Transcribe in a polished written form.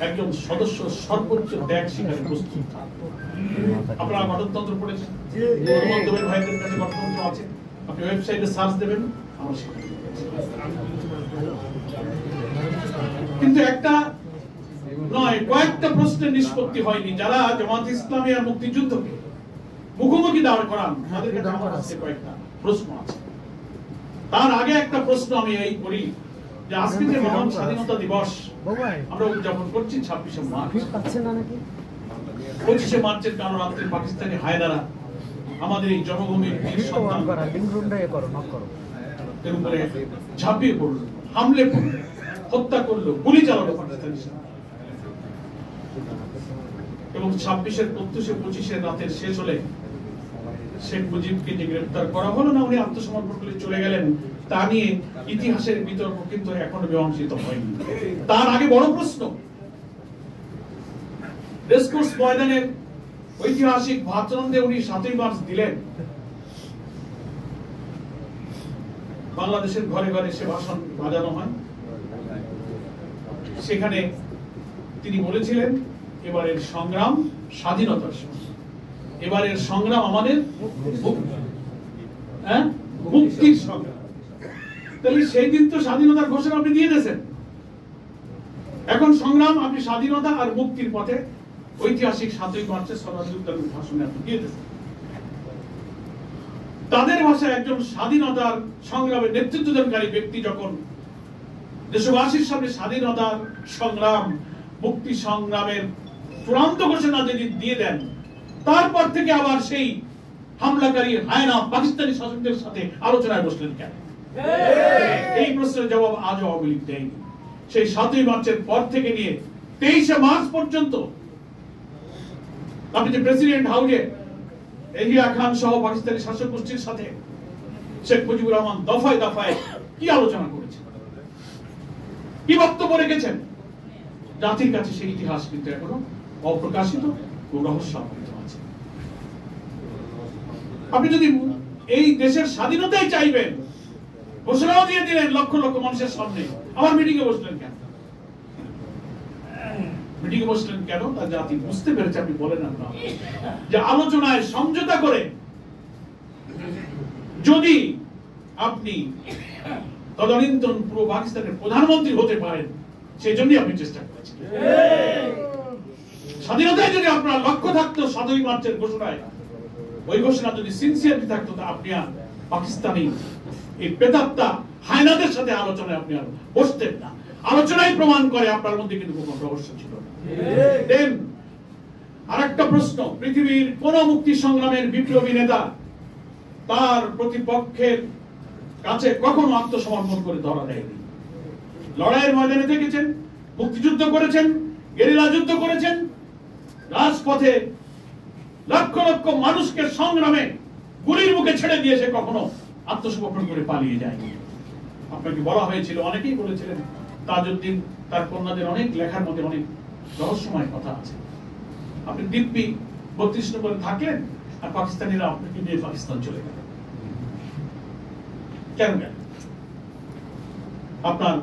একজন সদস্য সর্বোচ্চ ত্যাগ স্বীকারে প্রস্তুত থাকে। আপনারা গণতন্ত্র পড়েছেন, গণমাধ্যমের ভাইদের কাছে গণতন্ত্র আছে, আপনি ওয়েবসাইটে সার্চ দেবেন, আমরা সেখানে। কিন্তু একটা নয়, কয়েকটা প্রশ্নের নিষ্পত্তি হয়নি। যারা জামাত ইসলামী আর মুক্তিযুদ্ধকে মুখোমুখি দাঁড় করান তাদের কাছে আমার কাছে কয়েকটা প্রশ্ন আছে। তার আগে একটা প্রশ্ন আমি এই করি যে আজকে যে মহান স্বাধীনতা দিবস আমরা উদযাপন করছি 26শে মার্চ, 25শে মার্চের কালো রাত্রে পাকিস্তানি হায়দারা আমাদের এই জন্মভূমির বীর সন্তান এর উপরে ঝাঁপিয়ে পড়লো, হামলে পড়লো, হত্যা করলো, গুলি চালালো পাকিস্তানি সেনা। এবং 26-এর 25-এর রাতের শেষ হলে শেখ মুজিবকে যে গ্রেফতার করা হলো না, উনি আত্মসমর্পণ করে চলে গেলেন, তা নিয়ে ইতিহাসের বিতর্ক কিন্তু এখনো মীমাংসিত হয়নি। তার আগে বড় প্রশ্ন, রেসকোর্স ময়দানের ঐতিহাসিক ভাষণে উনি 7ই মার্চ দিলেন। বাংলাদেশের ঘরে ঘরে সে ভাষণ বাজানো হয়। সেখানে তিনি বলেছিলেন এবারের সংগ্রাম স্বাধীনতার সংগ্রাম, এবারের সংগ্রাম আমাদের মুক্তির সংগ্রাম। তাহলে সেই দিন তো স্বাধীনতার ঘোষণা আপনি দিয়ে দিয়েছেন, এখন সংগ্রাম আপনি স্বাধীনতা আর মুক্তির পথে ঐতিহাসিক 7ই মার্চের সরাসরি ভাষণে আপনি দিয়ে দিয়েছেন। তাদের ভাষায় একজন স্বাধীনতার সংগ্রামের নেতৃত্বদানকারী ব্যক্তি যখন দেশবাসীর সামনে স্বাধীনতার সংগ্রাম মুক্তি সংগ্রামের চূড়ান্ত ঘোষণা যদি দিয়ে দেন, তারপর থেকে আবার সেই হামলাকারী হায়না পাকিস্তানি শাসকদের সাথে আলোচনায় বসলেন কেন? এই প্রশ্নের জবাব আজও আওয়ামী লীগ দেয়নি। সেই 7ই মার্চের পর থেকে নিয়ে 23শে মার্চ পর্যন্ত আপনি যে প্রেসিডেন্ট হাউসে এহিয়া খান সহ পাকিস্তানি শাসক গোষ্ঠীর সাথে শেখ মুজিবুর রহমান দফায় দফায় কি আলোচনা করেছেন, কি বক্তব্য রেখেছেন, জাতির কাছে সেই ইতিহাস কিন্তু এখনো অপ্রকাশিত ও রহস্যাবৃত আছে। আপনি যদি এই দেশের স্বাধীনতাই চাইবেন, ঘোষণাও দিয়ে দিলেন লক্ষ লক্ষ মানুষের সামনে, আবার মিটিংয়ে বসলেন কেন? মিটিংয়ে বসলেন কেন? তা জাতি বুঝতে পেরেছে। আপনি বলেন না যে আলোচনায় সমঝোতা করে যদি আপনি তদানীন্তন পূর্ব পাকিস্তানের প্রধানমন্ত্রী হতে পারেন, সেই জন্যই আপনি চেষ্টা করেছেন। স্বাধীনতায় যদি আপনার লক্ষ্য থাকতো 7ই মার্চের ঘোষণায়, ওই ঘোষণা যদি সিনসিয়ারলি থাকতো, তা আপনি আর পাকিস্তানি এই প্রেতাত্মা হায়নাদের সাথে আলোচনায় আপনি আর বসতেন না। আলোচনায় প্রমাণ করে আপনার মধ্যে কিন্তু কোনো রহস্য ছিল না। দেন আরেকটা প্রশ্ন, পৃথিবীর কোন মুক্তি সংগ্রামের বিপ্লবী নেতা তার প্রতিপক্ষের কাছে কখনো আত্মসমর্পণ করে ধরা দেয়নি। লড়াইয়ের ময়দানে থেকেছেন, মুক্তিযুদ্ধ করেছেন, গেরিলা যুদ্ধ করেছেন, রাজপথে লক্ষ লক্ষ মানুষকে সংগ্রামে গুলির মুখে ছেড়ে দিয়ে সে কখনো আত্মসমর্পণ করে পালিয়ে যায়নি। আপনাকে বলা হয়েছিল, অনেকেই বলেছিলেন, তাজউদ্দিন তার কন্যাদের অনেক লেখার মধ্যে অনেক রহস্যময় কথা আছে। আপনি দিব্যি 32 নম্বরে থাকলেন আর পাকিস্তানিরা আপনাকে নিয়ে পাকিস্তান চলে গেল। কেন গেল? আপনার